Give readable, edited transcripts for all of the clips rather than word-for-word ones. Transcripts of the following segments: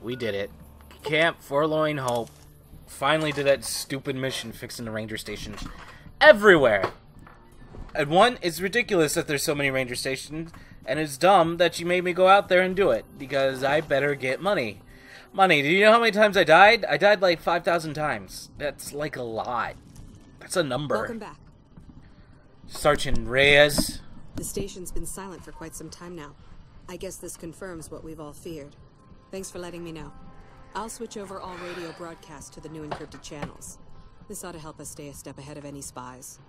We did it. Camp Forlorn Hope. Finally did that stupid mission fixing the ranger stations everywhere. And one, it's ridiculous that there's so many ranger stations, and it's dumb that you made me go out there and do it, because I better get money. Money, do you know how many times I died? I died like 5,000 times. That's like a lot. That's a number. Welcome back. Sergeant Reyes. The station's been silent for quite some time now. I guess this confirms what we've all feared. Thanks for letting me know. I'll switch over all radio broadcasts to the new encrypted channels. This ought to help us stay a step ahead of any spies.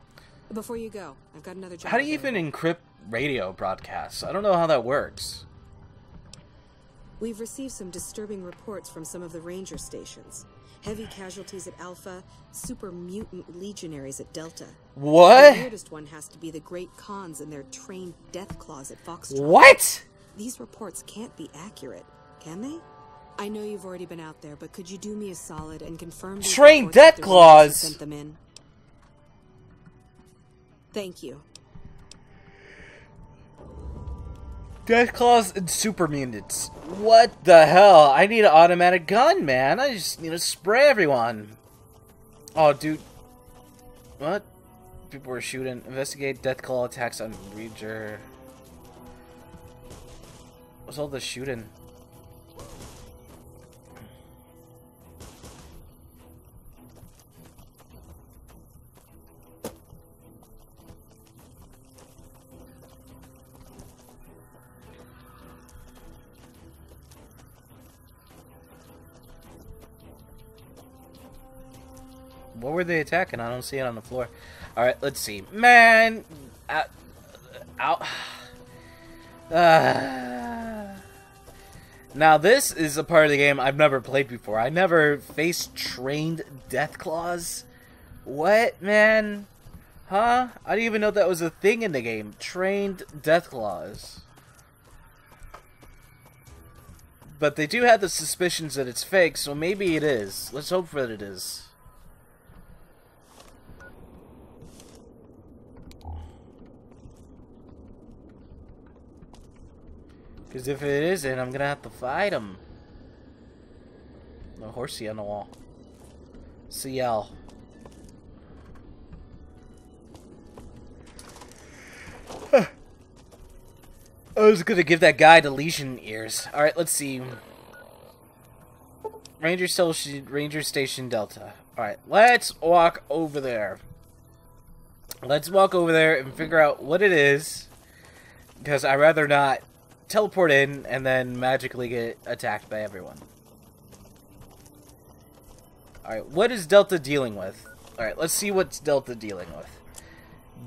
Before you go, I've got another job. How do you even encrypt radio broadcasts? I don't know how that works. We've received some disturbing reports from some of the ranger stations. Heavy casualties at Alpha, super mutant legionaries at Delta. What? The weirdest one has to be the Great Khans and their trained death claws at Foxtrot. What? These reports can't be accurate, can they? I know you've already been out there, but could you do me a solid and confirm these trained reports that death the claws Rangers sent them in? Thank you. Death claws and super mutants. What the hell? I need an automatic gun, man. I just need to spray everyone. Oh, dude. What? People were shooting. Investigate death claw attacks on Ranger. What's all this shooting? What were they attacking? I don't see it on the floor. Alright, let's see. Man! Now, this is a part of the game I've never played before. I never faced trained death claws. What, man? Huh? I didn't even know that was a thing in the game. Trained death claws. But they do have the suspicions that it's fake, so maybe it is. Let's hope that it is. Because if it isn't, I'm gonna have to fight him. No horsey on the wall. CL. I was gonna give that guy the Legion ears. Alright, let's see. Ranger Station Delta. Alright, let's walk over there. Let's walk over there and figure out what it is. Because I'd rather not teleport in and then magically get attacked by everyone. Alright, what is Delta dealing with? Alright, let's see what's Delta dealing with.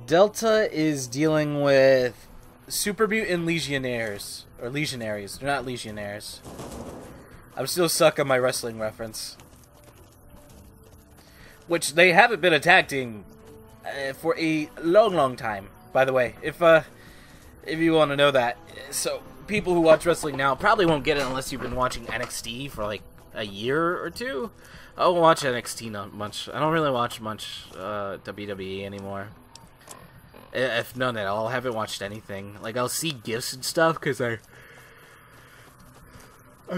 Delta is dealing with super mutant legionnaires. Or legionaries. They're not legionnaires. I'm still stuck on my wrestling reference. Which they haven't been attacking for a long time, by the way. If you want to know that. So, people who watch wrestling now probably won't get it unless you've been watching NXT for like a year or two. I don't watch NXT not much. I don't really watch much WWE anymore. If none at all. I haven't watched anything. Like, I'll see gifs and stuff because I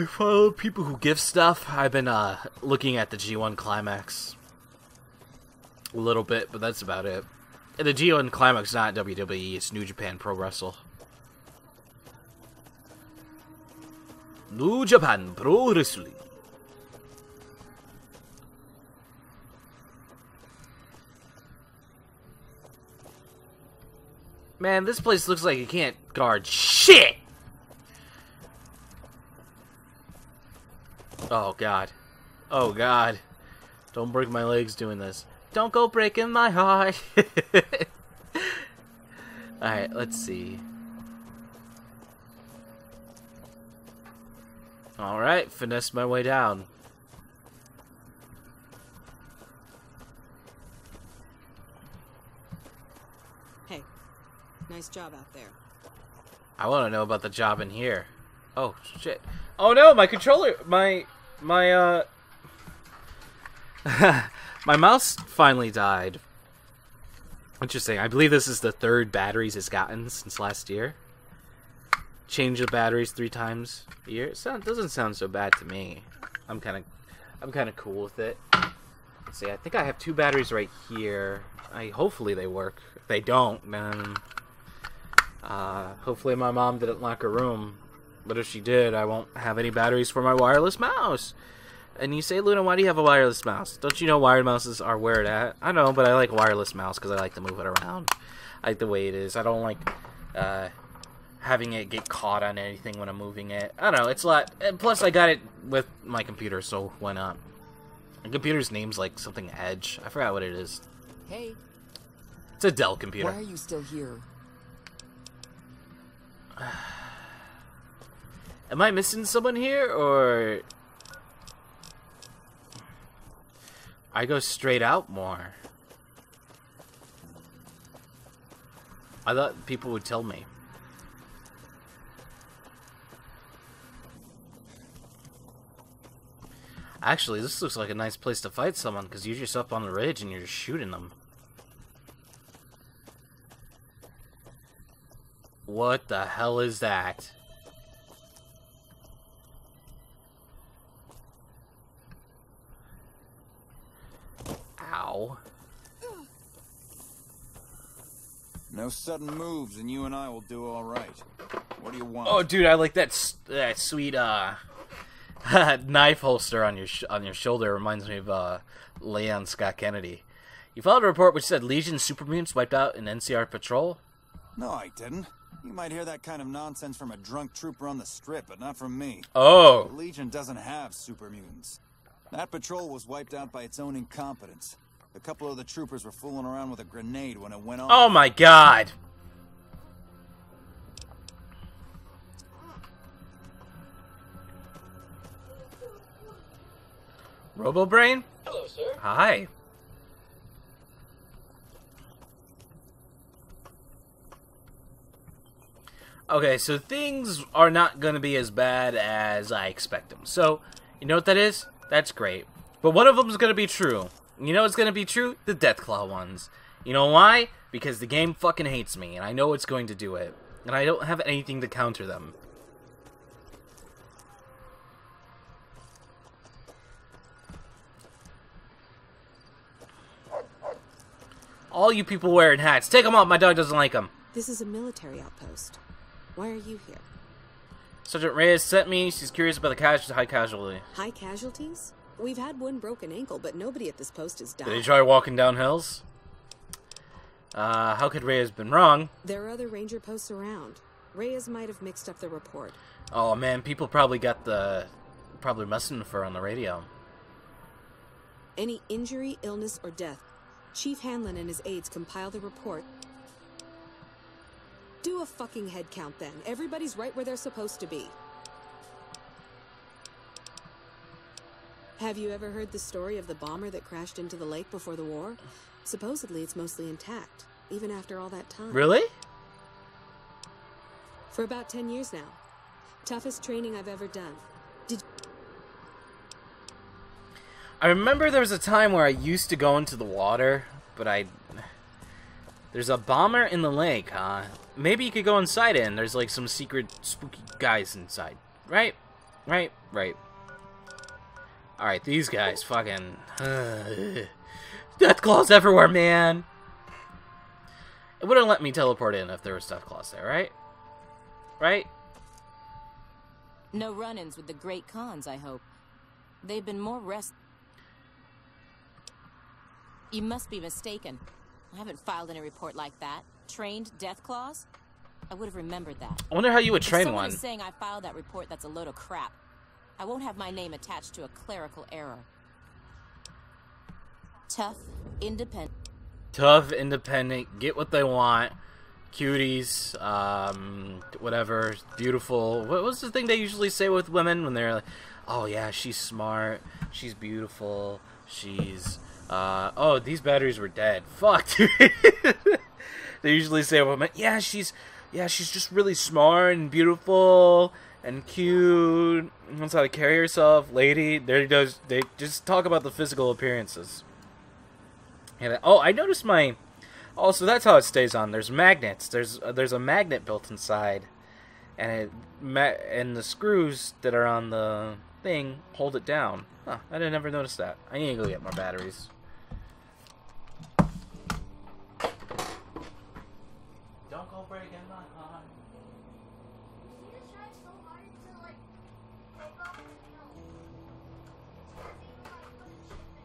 follow people who gift stuff. I've been looking at the G1 Climax a little bit, but that's about it. And the G1 Climax is not WWE, it's New Japan Pro Wrestle. New Japan Pro Wrestling. Man, this place looks like it can't guard shit! Oh, God. Oh, God. Don't break my legs doing this. Don't go breaking my heart. Alright, let's see. Alright, finesse my way down. Hey, nice job out there. I want to know about the job in here. Oh, shit. Oh no, my controller, my my mouse finally died. Interesting. I believe this is the third batteries it's gotten since last year. change the batteries 3 times a year. It doesn't sound so bad to me. I'm kind of cool with it. Let's see, I think I have 2 batteries right here. Hopefully they work. If they don't, then hopefully my mom didn't lock her room. But if she did, I won't have any batteries for my wireless mouse. And you say, Luna, why do you have a wireless mouse? Don't you know wired mouses are where it at? I know, but I like wireless mouse because I like to move it around. I like the way it is. I don't like having it get caught on anything when I'm moving it. I don't know, it's a lot. And plus, I got it with my computer, so why not? My computer's name's like something Edge. I forgot what it is. Hey. It's a Dell computer. Why are you still here? Am I missing someone here, or... I go straight out more. I thought people would tell me. Actually, this looks like a nice place to fight someone, because you're just up on the ridge and you're just shooting them. What the hell is that? Ow. No sudden moves, and you and I will do all right. What do you want? Oh, dude, I like that sweet knife holster on your shoulder. Reminds me of Leon Scott Kennedy. You filed a report which said Legion supermutants wiped out an NCR patrol. No, I didn't. You might hear that kind of nonsense from a drunk trooper on the strip, but not from me. Oh. The Legion doesn't have supermutants. That patrol was wiped out by its own incompetence. A couple of the troopers were fooling around with a grenade when it went off. Oh my god. RoboBrain? Hello, sir. Hi. Okay, so things are not going to be as bad as I expect them. So, you know what that is? That's great. But one of them is going to be true. You know what's going to be true? The Deathclaw ones. You know why? Because the game fucking hates me, and I know it's going to do it. And I don't have anything to counter them. All you people wearing hats, take them off, my dog doesn't like them. This is a military outpost. Why are you here? Sergeant Reyes sent me. She's curious about the high casualty. High casualties? We've had one broken ankle, but nobody at this post has died. Did he try walking down hills? How could Reyes have been wrong? There are other ranger posts around. Reyes might have mixed up the report. Oh man, people probably got probably messing with her on the radio. Any injury, illness, or death, Chief Hanlon and his aides compile the report. Do a fucking head count then. Everybody's right where they're supposed to be. Have you ever heard the story of the bomber that crashed into the lake before the war? Supposedly it's mostly intact, even after all that time. Really? For about 10 years now. Toughest training I've ever done. I remember there was a time where I used to go into the water, but there's a bomber in the lake, huh? Maybe you could go inside it and there's like some secret spooky guys inside. Right? Right? Right. Alright, these guys fucking... Deathclaws everywhere, man! It wouldn't let me teleport in if there was Deathclaws there, right? Right? No run-ins with the Great Khans, I hope. They've been more You must be mistaken. I haven't filed any report like that. Trained Deathclaws? I would have remembered that. I wonder how you would train if someone one. Is saying I filed that report, that's a load of crap. I won't have my name attached to a clerical error. Tough, independent. Tough, independent, get what they want. Cuties, whatever, beautiful. What was the thing they usually say with women when they're like, oh yeah, she's smart, she's beautiful, she's, oh, these batteries were dead. Fuck, dude. They usually say with women, yeah, she's just really smart and beautiful and cute, knows how to carry herself, lady. They just talk about the physical appearances. And oh, I noticed so that's how it stays on. There's magnets. There's a magnet built inside, and and the screws that are on the thing hold it down. Huh, I didn't ever notice that. I need to go get more batteries. Don't go breaking my heart. You just tried so hard to like take off the film. It hasn't even like put a chip in it.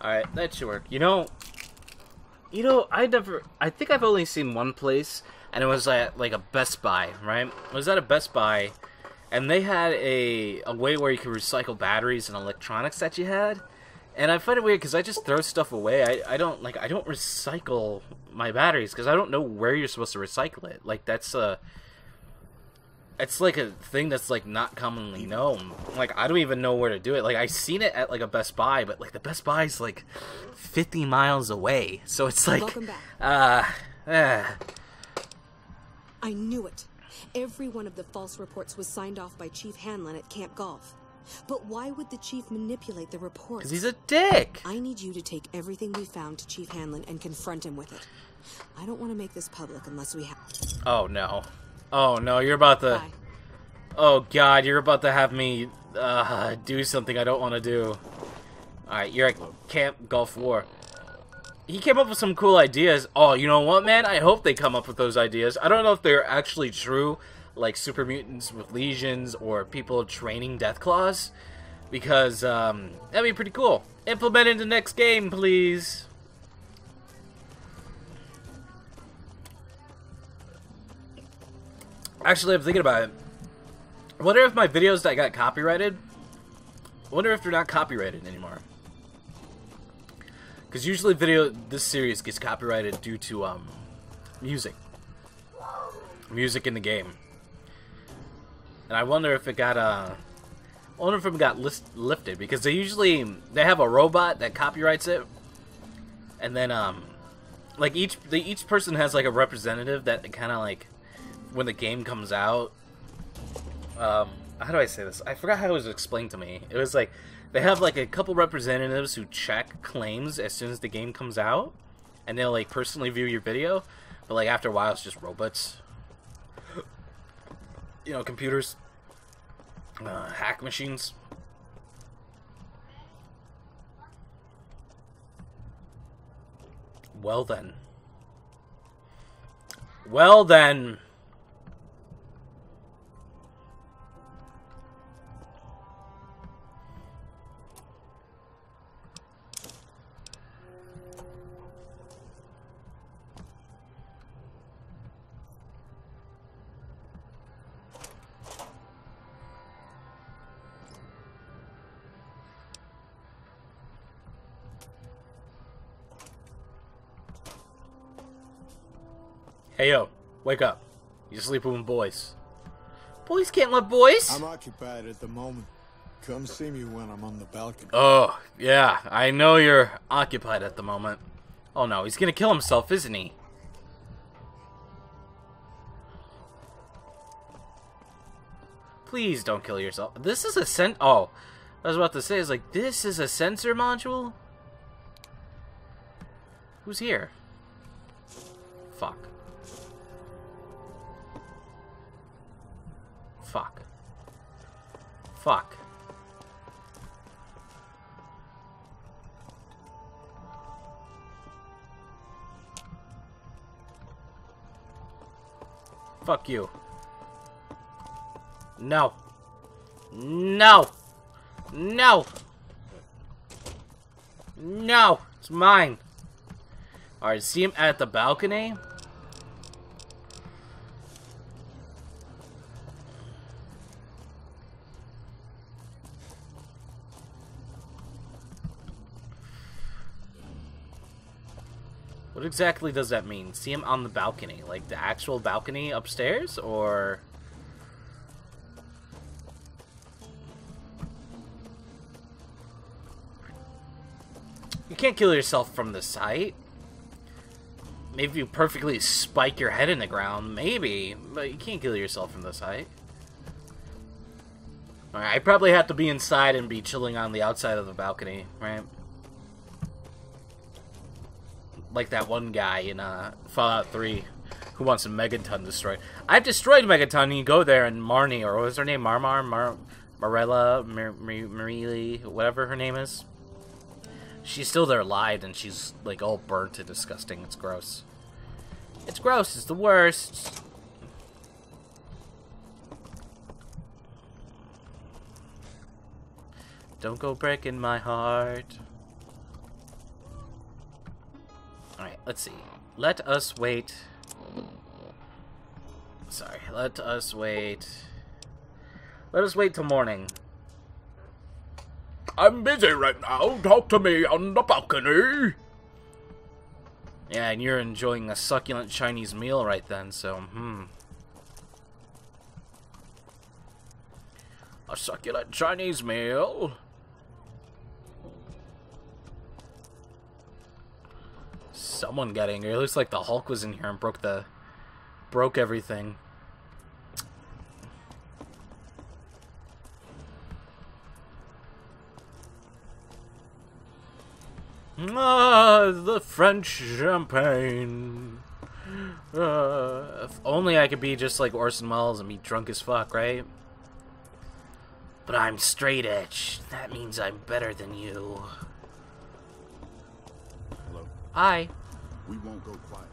Alright, that should work. You know, I think I've only seen one place, and it was at, like, a Best Buy, right? It was at a Best Buy, and they had a way where you could recycle batteries and electronics that you had, and I find it weird, because I just throw stuff away. I don't recycle my batteries, because I don't know where you're supposed to recycle it. Like, it's like a thing that's like not commonly known. Like, I don't even know where to do it. Like, I seen it at like a Best Buy, but like the Best Buy's like 50 miles away. So it's like, Welcome back. I knew it. Every one of the false reports was signed off by Chief Hanlon at Camp Golf. But why would the chief manipulate the reports? 'Cause he's a dick. I need you to take everything we found to Chief Hanlon and confront him with it. I don't want to make this public unless we have. Oh no. Oh no, you're about to... Bye. Oh god, you're about to have me do something I don't want to do. Alright, you're at Camp Gulf War. He came up with some cool ideas. Oh, you know what, man? I hope they come up with those ideas. I don't know if they're actually true, like super mutants with lesions or people training Deathclaws, because that'd be pretty cool. Implement in the next game, please. Actually, I'm thinking about it. I wonder if my videos that got copyrighted, I wonder if they're not copyrighted anymore. Because usually this series gets copyrighted due to music in the game. And I wonder if it got lifted, because they have a robot that copyrights it, and then like each person has like a representative that kind of like, when the game comes out, how do I say this? I forgot how it was explained to me. It was like, they have like a couple representatives who check claims as soon as the game comes out, and they'll like personally view your video, but like after a while it's just robots. You know, computers. Hack machines. Well then. Well then. Hey, yo, wake up. You're sleeping with boys. Boys can't love boys. I'm occupied at the moment. Come see me when I'm on the balcony. Oh, yeah, I know you're occupied at the moment. Oh no, he's gonna kill himself, isn't he? Please don't kill yourself. This is a oh, I was about to say, is like, this is a sensor module? Who's here? Fuck. Fuck. Fuck. Fuck you. No. No. No. No. It's mine. Alright, see him at the balcony? What exactly does that mean? See him on the balcony? Like the actual balcony upstairs? Or... You can't kill yourself from the site. Maybe you perfectly spike your head in the ground. Maybe. But you can't kill yourself from the site. Alright, I probably have to be inside and be chilling on the outside of the balcony, right? Like that one guy in Fallout 3 who wants a Megaton destroyed. I've destroyed Megaton. You go there and Marnie, or what was her name? Marilla, Marile, whatever her name is. She's still there alive, and she's like all burnt and disgusting. It's gross. It's gross. It's the worst. Don't go breaking my heart. Alright, let's see. Let us wait. Sorry, let us wait. Let us wait till morning. I'm busy right now. Talk to me on the balcony. Yeah, and you're enjoying a succulent Chinese meal right then, so, A succulent Chinese meal? Someone got angry. It looks like the Hulk was in here and broke everything. Ah, the French champagne. If only I could be just like Orson Welles and be drunk as fuck, right? But I'm straight edge. That means I'm better than you. Hello? Hi. We won't go quiet.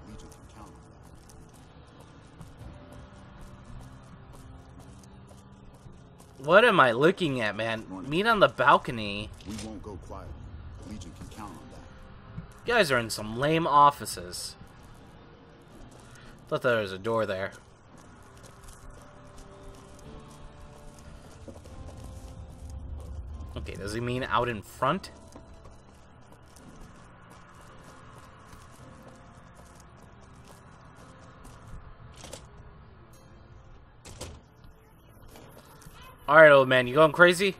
The Legion can count on What am I looking at, man? Meet on the balcony. that. We won't go quiet. The Legion can count on that. You guys are in some lame offices. Thought there was a door there. Okay, does he mean out in front? Alright, old man, you going crazy?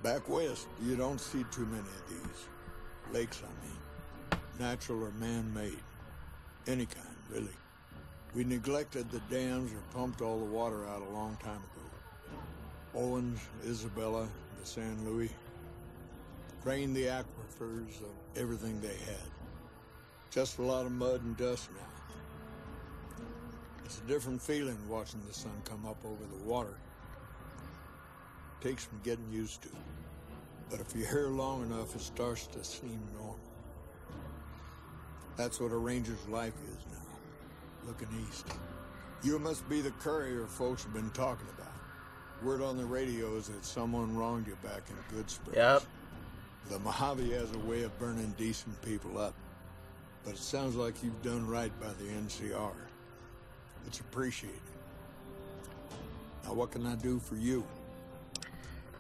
Back west, you don't see too many of these. Lakes, I mean. Natural or man-made. Any kind, really. We neglected the dams or pumped all the water out a long time ago. Owens, Isabella, the San Luis. Drained the aquifers of everything they had. Just a lot of mud and dust now. It's a different feeling watching the sun come up over the water. Takes some getting used to. But if you're here long enough, it starts to seem normal. That's what a ranger's life is now, looking east. You must be the courier folks have been talking about. Word on the radio is that someone wronged you back in Good Springs. Yep. The Mojave has a way of burning decent people up. But it sounds like you've done right by the NCR. It's appreciated. Now what can I do for you?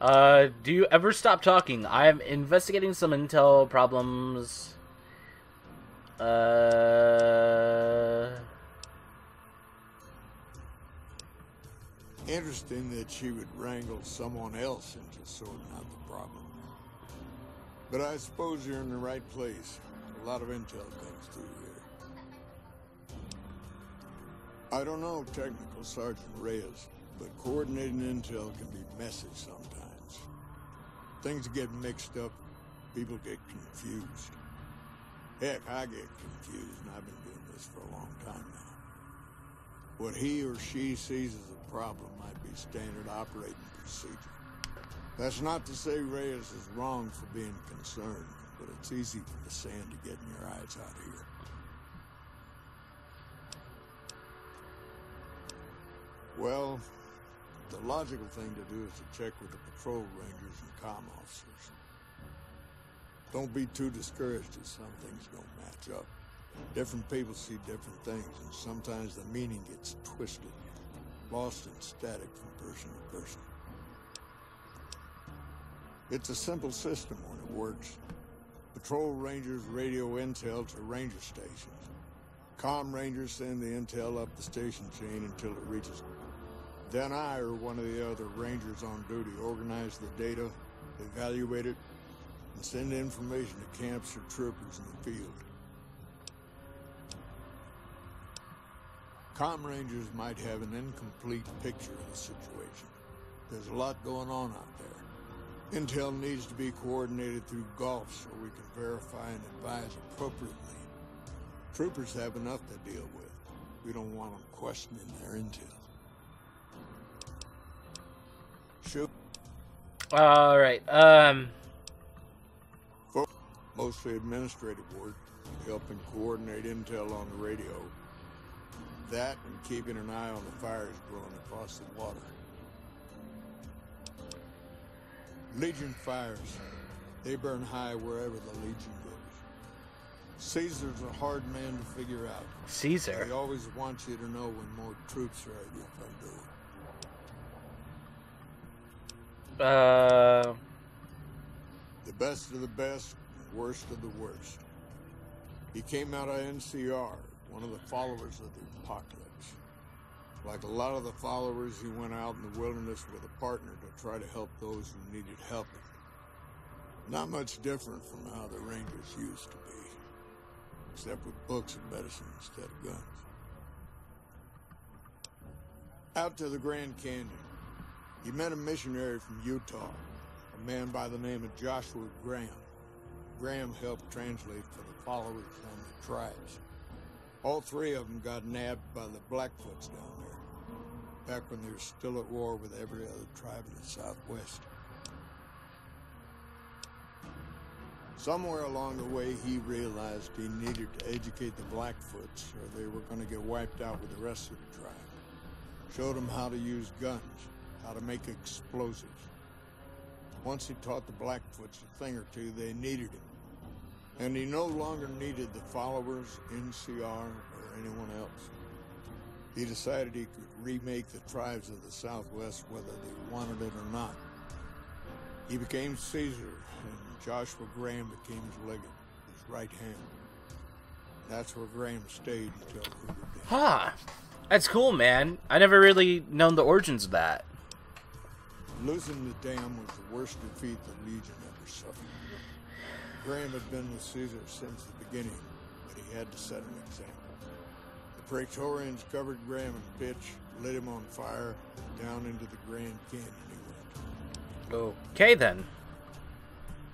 Do you ever stop talking? I'm investigating some intel problems. Interesting that she would wrangle someone else into sorting out the problem. But I suppose you're in the right place. A lot of intel comes through here. I don't know Technical Sergeant Reyes, but coordinating intel can be messy sometimes. Things get mixed up, people get confused. Heck, I get confused, and I've been doing this for a long time now. What he or she sees as a problem might be standard operating procedure. That's not to say Reyes is wrong for being concerned, but it's easy for the sand to get in your eyes out here. Well, the logical thing to do is to check with the patrol rangers and comm officers. Don't be too discouraged if some things don't match up. Different people see different things, and sometimes the meaning gets twisted, lost in static from person to person. It's a simple system when it works. Patrol rangers radio intel to ranger stations. Comm rangers send the intel up the station chain until it reaches. Then I or one of the other rangers on duty organize the data, evaluate it, and send information to camps or troopers in the field. Comm rangers might have an incomplete picture of the situation. There's a lot going on out there. Intel needs to be coordinated through Gulf so we can verify and advise appropriately. Troopers have enough to deal with. We don't want them questioning their intel. Shoot. Alright, Mostly administrative work, helping coordinate intel on the radio. That and keeping an eye on the fires growing across the water. Legion fires. They burn high wherever the Legion goes. Caesar's a hard man to figure out. Caesar? He always wants you to know when more troops are at your front door. The best of the best, worst of the worst. He came out of NCR, one of the followers of the apocalypse. Like a lot of the followers, he went out in the wilderness with a partner to try to help those who needed helping. Not much different from how the Rangers used to be, except with books and medicine instead of guns. Out to the Grand Canyon, he met a missionary from Utah, a man by the name of Joshua Graham. Graham helped translate for the followers and the tribes. All three of them got nabbed by the Blackfoots down there, back when they were still at war with every other tribe in the Southwest. Somewhere along the way, he realized he needed to educate the Blackfoots or they were going to get wiped out with the rest of the tribe. Showed them how to use guns, how to make explosives. Once he taught the Blackfoots a thing or two, they needed him. And he no longer needed the followers, NCR, or anyone else. He decided he could remake the tribes of the Southwest whether they wanted it or not. He became Caesar, and Joshua Graham became his legate, his right hand. That's where Graham stayed until Hoover died. Huh. That's cool, man. I never really known the origins of that. Losing the dam was the worst defeat the Legion ever suffered. Graham had been with Caesar since the beginning, but he had to set an example. The Praetorians covered Graham in pitch, lit him on fire, and down into the Grand Canyon he went. Okay, then.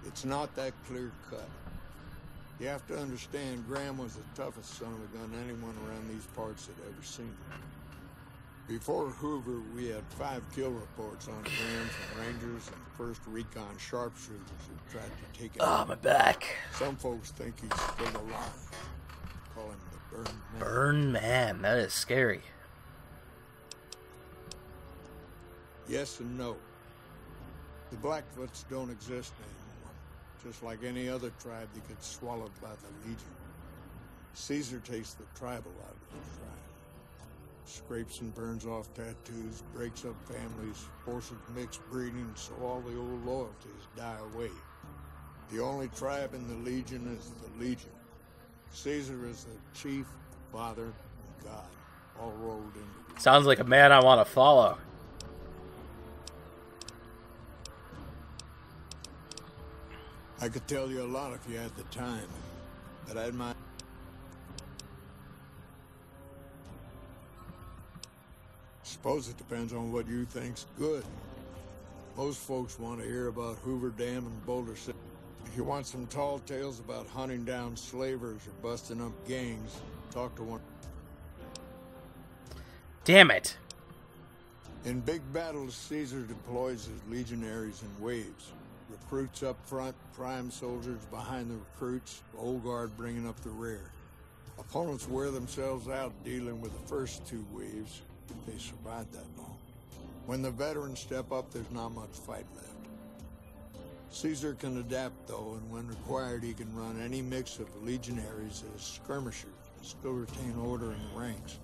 It's not that clear-cut. You have to understand, Graham was the toughest son of a gun anyone around these parts had ever seen. Before Hoover, we had 5 kill reports on Graham from Rangers and 1st Recon sharpshooters who tried to take him out. Oh, my back. Some folks think he's still alive. Call him the Burn Man. Burn Man. That is scary. Yes and no. The Blackfoots don't exist anymore. Just like any other tribe that gets swallowed by the Legion. Caesar takes the tribal out of the tribe. Scrapes and burns off tattoos, breaks up families, forces mixed breeding so all the old loyalties die away. The only tribe in the Legion is the Legion. Caesar is the chief, father, and God, all rolled into one. Sounds like a man I want to follow. I could tell you a lot if you had the time, but I'd mind. Suppose it depends on what you think's good. Most folks want to hear about Hoover Dam and Boulder City. If you want some tall tales about hunting down slavers or busting up gangs, talk to one. Damn it. In big battles, Caesar deploys his legionaries in waves. Recruits up front, prime soldiers behind the recruits, old guard bringing up the rear. Opponents wear themselves out dealing with the first two waves, if they survive that long. When the veterans step up, there's not much fight left. Caesar can adapt, though, and when required, he can run any mix of legionaries as skirmishers and still retain order in the ranks.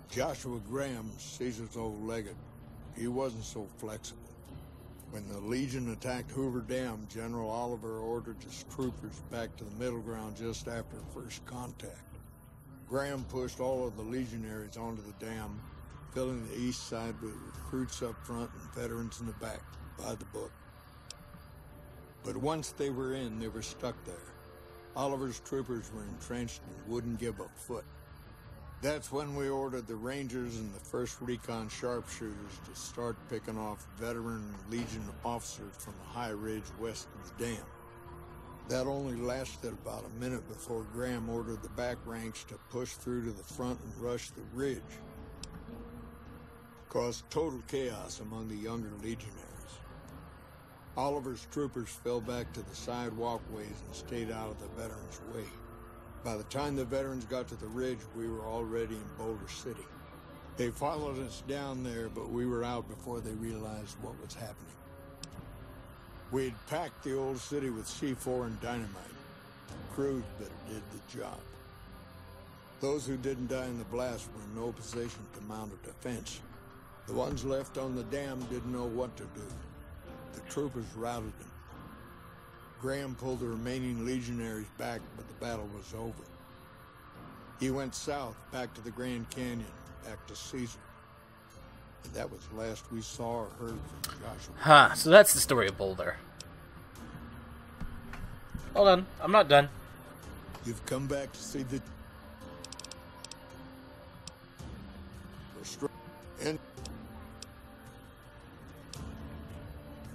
Joshua Graham, Caesar's old legate, he wasn't so flexible. When the Legion attacked Hoover Dam, General Oliver ordered his troopers back to the middle ground just after first contact. Graham pushed all of the legionaries onto the dam, filling the east side with recruits up front and veterans in the back, by the book. But once they were in, they were stuck there. Oliver's troopers were entrenched and wouldn't give a foot. That's when we ordered the Rangers and the 1st Recon sharpshooters to start picking off veteran Legion officers from a high ridge west of the dam. That only lasted about a minute before Graham ordered the back ranks to push through to the front and rush the ridge. Caused total chaos among the younger legionaries. Oliver's troopers fell back to the side walkways and stayed out of the veterans' way. By the time the veterans got to the ridge, we were already in Boulder City. They followed us down there, but we were out before they realized what was happening. We'd packed the old city with C4 and dynamite. Crude, but it did the job. Those who didn't die in the blast were in no position to mount a defense. The ones left on the dam didn't know what to do. The troopers routed them. Graham pulled the remaining legionaries back, but the battle was over. He went south, back to the Grand Canyon, back to Caesar. And that was the last we saw or heard from Joshua. Huh, so that's the story of Boulder. Hold on, I'm not done. You've come back to see the... And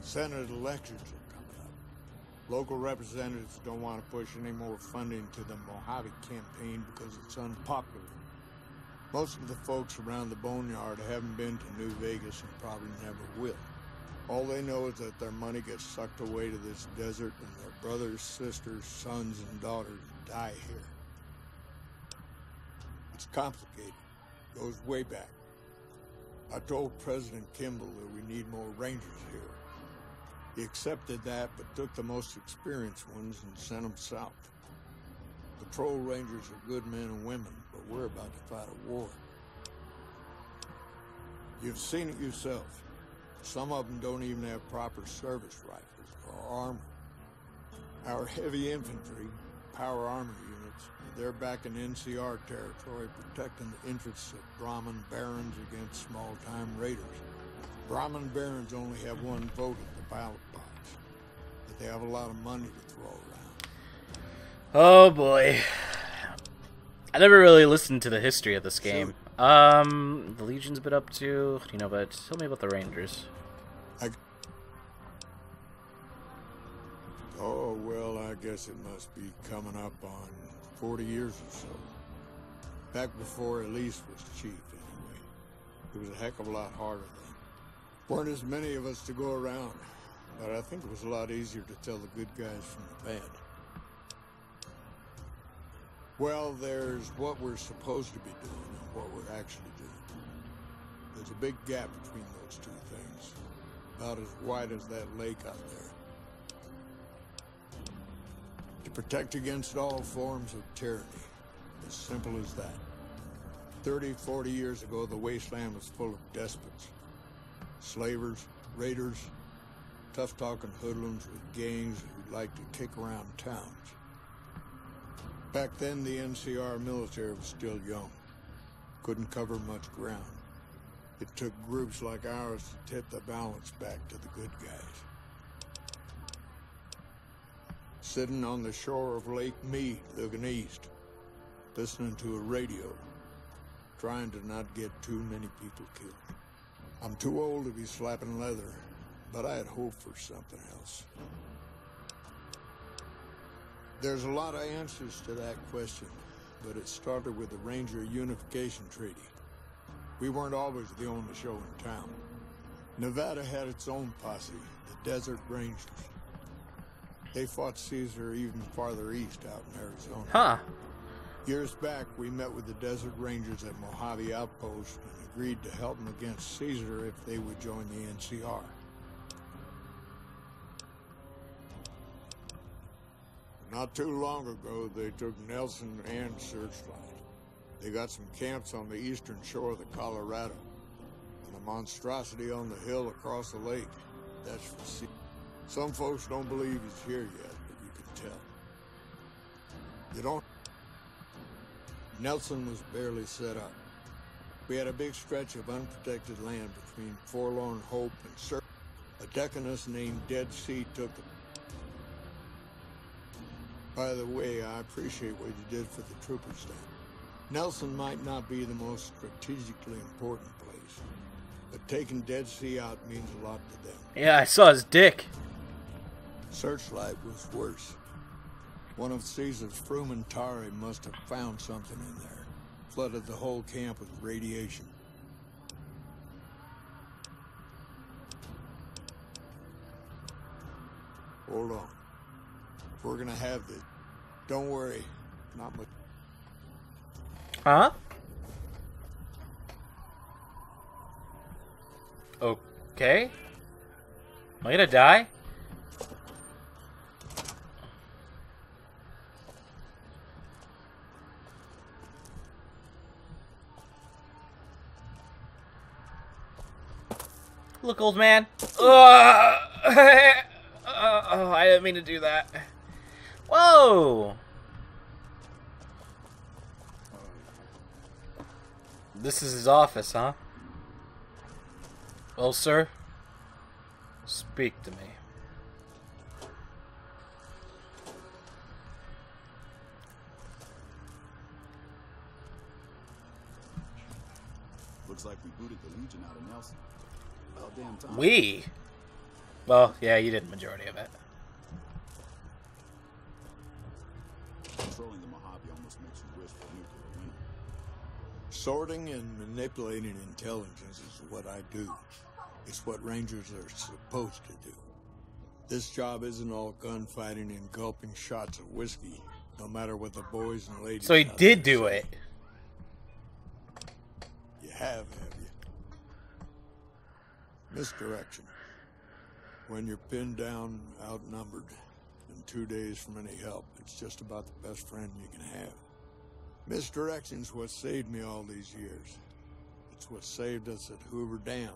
Senate elections are coming up. Local representatives don't want to push any more funding to the Mojave campaign because it's unpopular. Most of the folks around the boneyard haven't been to New Vegas and probably never will. All they know is that their money gets sucked away to this desert and their brothers, sisters, sons, and daughters die here. It's complicated. Goes way back. I told President Kimball that we need more Rangers here. He accepted that, but took the most experienced ones and sent them south. Patrol Rangers are good men and women, but we're about to fight a war. You've seen it yourself. Some of them don't even have proper service rifles or armor. Our heavy infantry, power armor units, they're back in NCR territory protecting the interests of Brahmin barons against small-time raiders. Brahmin barons only have one vote at the ballot box, but they have a lot of money to throw around. Oh boy. I never really listened to the history of this game. The Legion's been up to, but tell me about the Rangers. Oh, well, I guess it must be coming up on 40 years or so. Back before Elise was chief, anyway. It was a heck of a lot harder then. Weren't as many of us to go around, but I think it was a lot easier to tell the good guys from the bad. Well, there's what we're supposed to be doing and what we're actually doing. There's a big gap between those two things, about as wide as that lake out there. To protect against all forms of tyranny, as simple as that. 30, 40 years ago, the wasteland was full of despots. Slavers, raiders, tough-talking hoodlums with gangs who'd like to kick around towns. Back then, the NCR military was still young. Couldn't cover much ground. It took groups like ours to tip the balance back to the good guys. sitting on the shore of Lake Mead, looking east, listening to a radio, trying to not get too many people killed. I'm too old to be slapping leather, but I had hoped for something else. There's a lot of answers to that question, but it started with the Ranger Unification Treaty. We weren't always the only show in town. Nevada had its own posse, the Desert Rangers. They fought Caesar even farther east out in Arizona. Huh. Years back, we met with the Desert Rangers at Mojave Outpost and agreed to help them against Caesar if they would join the NCR. Not too long ago, they took Nelson and Searchlight. They got some camps on the eastern shore of the Colorado, and a monstrosity on the hill across the lake. That's for Caesar. Some folks don't believe he's here yet, but you can tell. You don't... Nelson was barely set up. We had a big stretch of unprotected land between Forlorn Hope and Search. A deaconess named Dead Sea took it. By the way, I appreciate what you did for the troopers then. Nelson might not be the most strategically important place, but taking Dead Sea out means a lot to them. Yeah, I saw his dick. Searchlight was worse. One of Caesar's Frumentari must have found something in there. Flooded the whole camp with radiation. Hold on. If we're gonna have this, don't worry. Not much. Huh? Okay. Am I gonna die? Look, old man. Oh, I didn't mean to do that. Whoa! This is his office, huh? Well, sir, speak to me. Looks like we booted the Legion out of Nelson. About damn time. We? Well, yeah, you did the majority of it. Controlling the Mojave almost makes you wish for nuclear winter. Sorting and manipulating intelligence is what I do. It's what Rangers are supposed to do. This job isn't all gunfighting and gulping shots of whiskey, no matter what the boys and ladies. So he did do it. You have you? Misdirection. When you're pinned down, outnumbered, and 2 days from any help, it's just about the best friend you can have. Misdirection's what saved me all these years. It's what saved us at Hoover Dam.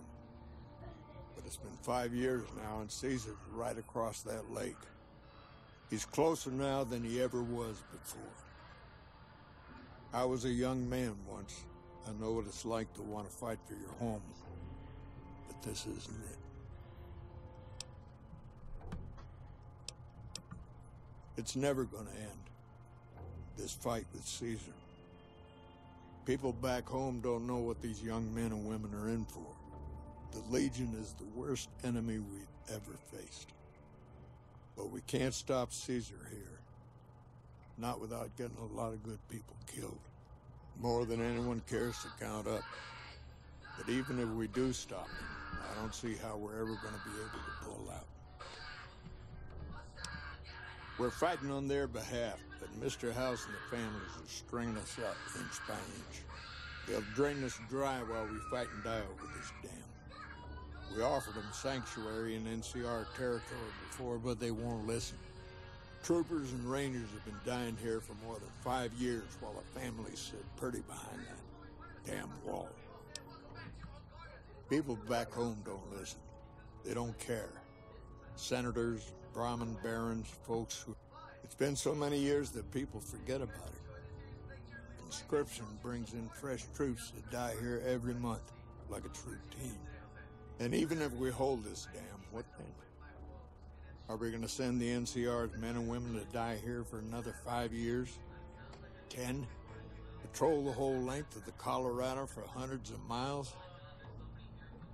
But it's been 5 years now, and Caesar's right across that lake. He's closer now than he ever was before. I was a young man once. I know what it's like to want to fight for your home. But this isn't it. It's never going to end. This fight with Caesar. People back home don't know what these young men and women are in for. The Legion is the worst enemy we've ever faced. But we can't stop Caesar here. Not without getting a lot of good people killed. More than anyone cares to count up. But even if we do stop him, I don't see how we're ever going to be able to pull out. We're fighting on their behalf, but Mr. House and the families are stringing us up inch by inch. They'll drain us dry while we fight and die over this dam. We offered them sanctuary in NCR territory before, but they won't listen. Troopers and Rangers have been dying here for more than 5 years while the families sit pretty behind that damn wall. People back home don't listen. They don't care. Senators, Brahmin barons, folks who... It's been so many years that people forget about it. Conscription brings in fresh troops that die here every month, like it's routine. And even if we hold this dam, what then? Are we going to send the NCR's men and women to die here for another 5 years? 10? Patrol the whole length of the Colorado for hundreds of miles?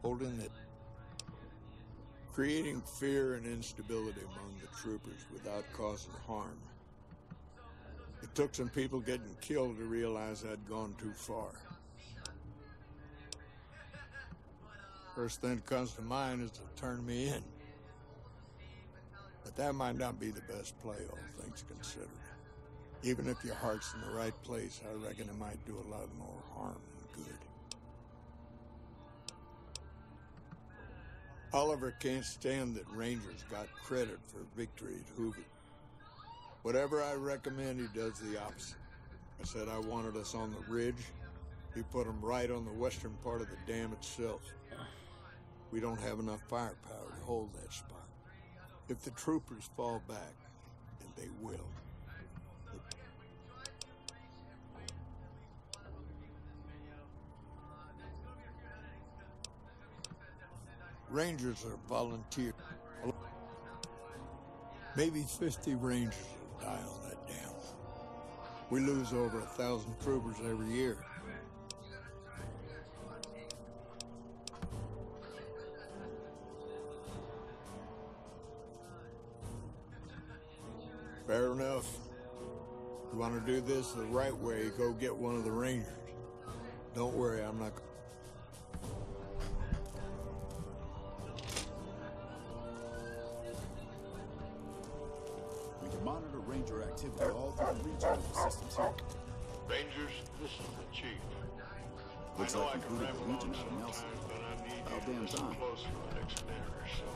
Holding it. Creating fear and instability among the troopers without causing harm. It took some people getting killed to realize I'd gone too far. First thing that comes to mind is to turn me in. But that might not be the best play, all things considered. Even if your heart's in the right place, I reckon it might do a lot more harm than good. Oliver can't stand that Rangers got credit for victory at Hoover. Whatever I recommend, he does the opposite. I said I wanted us on the ridge. He put them right on the western part of the dam itself. We don't have enough firepower to hold that spot. If the troopers fall back, and they will. Rangers are volunteers. Maybe 50 Rangers will die on that dam. We lose over 1,000 troopers every year. Fair enough. You want to do this the right way, go get one of the Rangers. Don't worry, I'm not... We can monitor Ranger activity all through the region of the systems here. Rangers, this is the chief. Looks like we booted the Legion out of Nelson. About damn time. Close for the next minute or so.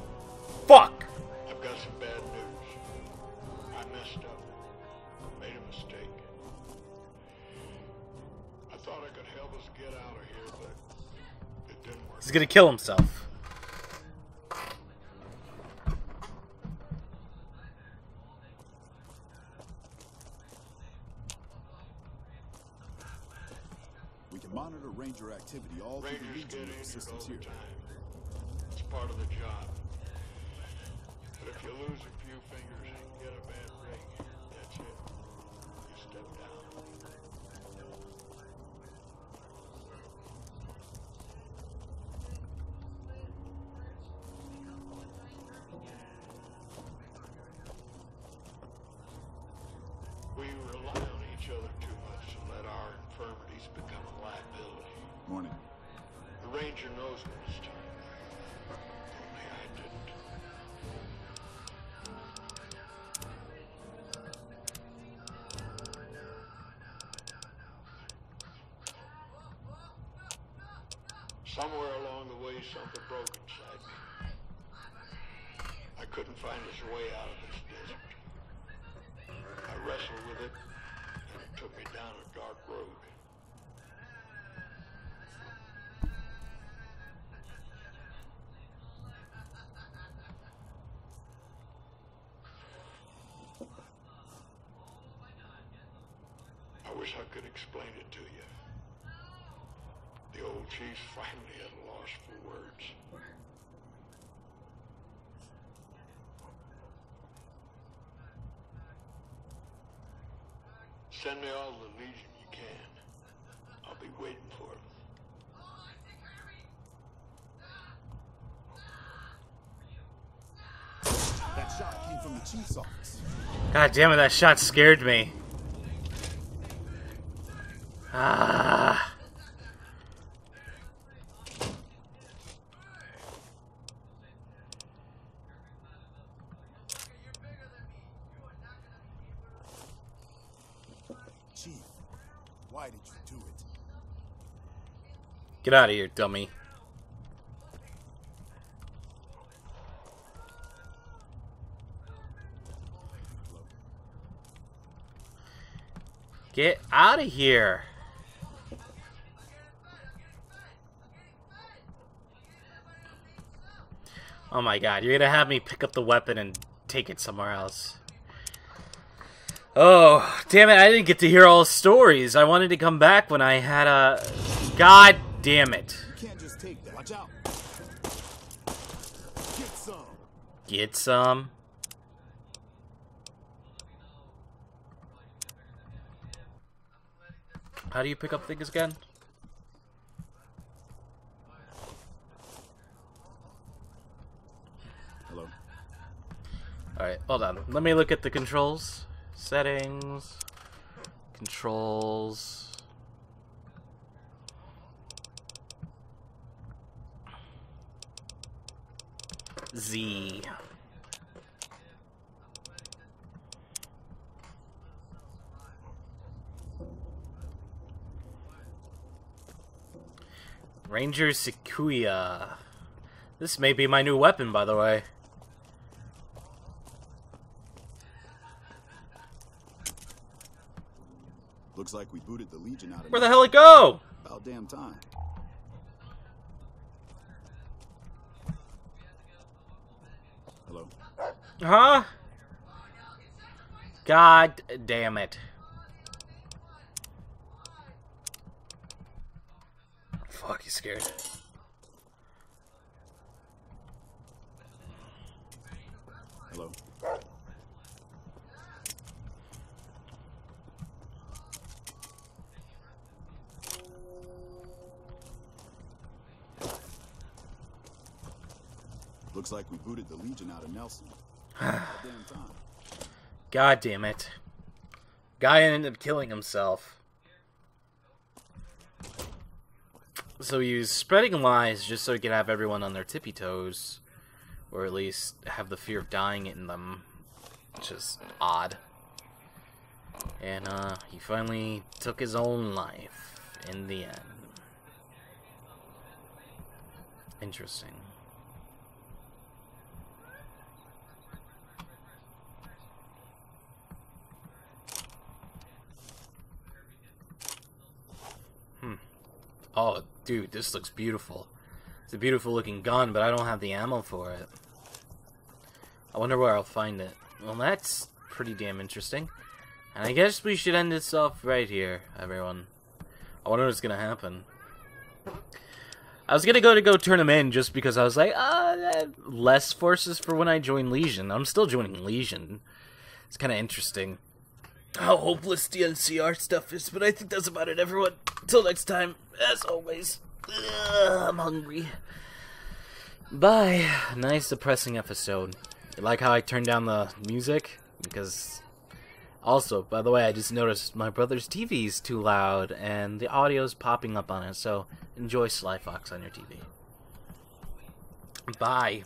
Fuck! I've got some bad news. I messed up. Made a mistake. I thought I could help us get out of here, but it didn't work. He's gonna kill himself. We can monitor Ranger activity all through the Rangers get region of the injured systems all here. the time. It's part of the job. But if you lose a few fingers and get a bad break, that's it. You step down. We rely on each other too much and let our infirmities become a liability. Morning. The Ranger knows when it's time. Only I didn't. Somewhere along the way, something broke inside me. I couldn't find his way out of this desert. I wrestled with it, and it took me down a dark road. I wish I could explain it to you. The old chief's finally at a loss for words. Send me all the Legion you can. I'll be waiting for them. That shot came from the chief's office. God damn it, that shot scared me. Ah. Chief, why did you do it? Get out of here, dummy. Get out of here. Oh my god, you're gonna have me pick up the weapon and take it somewhere else. Oh, damn it, I didn't get to hear all the stories. I wanted to come back when I had a... God damn it. You can't just take that. Watch out. Get some. Get some? How do you pick up things again? Hello. Alright, hold on. Let me look at the controls. Settings. Controls. Z. Ranger Sequoia. This may be my new weapon, by the way. Looks like we booted the Legion out of Where the hell it go? About damn time. Hello. Huh? God damn it. Fuck, you scared. Hello. Looks like we booted the Legion out of Nelson. Damn time. God damn it. Guy ended up killing himself. So he was spreading lies just so he could have everyone on their tippy toes. Or at least have the fear of dying in them. Which is odd. And he finally took his own life in the end. Interesting. Oh, dude, this looks beautiful. It's a beautiful looking gun, but I don't have the ammo for it. I wonder where I'll find it. Well, that's pretty damn interesting. And I guess we should end this off right here, everyone. I wonder what's gonna happen. I was gonna go turn them in just because I was like, less forces for when I join Legion. I'm still joining Legion. It's kind of interesting how hopeless the NCR stuff is, but I think that's about it, everyone. Until next time, as always, I'm hungry. Bye. Nice depressing episode. You like how I turned down the music? Because, also, by the way, I just noticed my brother's TV is too loud, and the audio's popping up on it, so enjoy Sly Fox on your TV. Bye.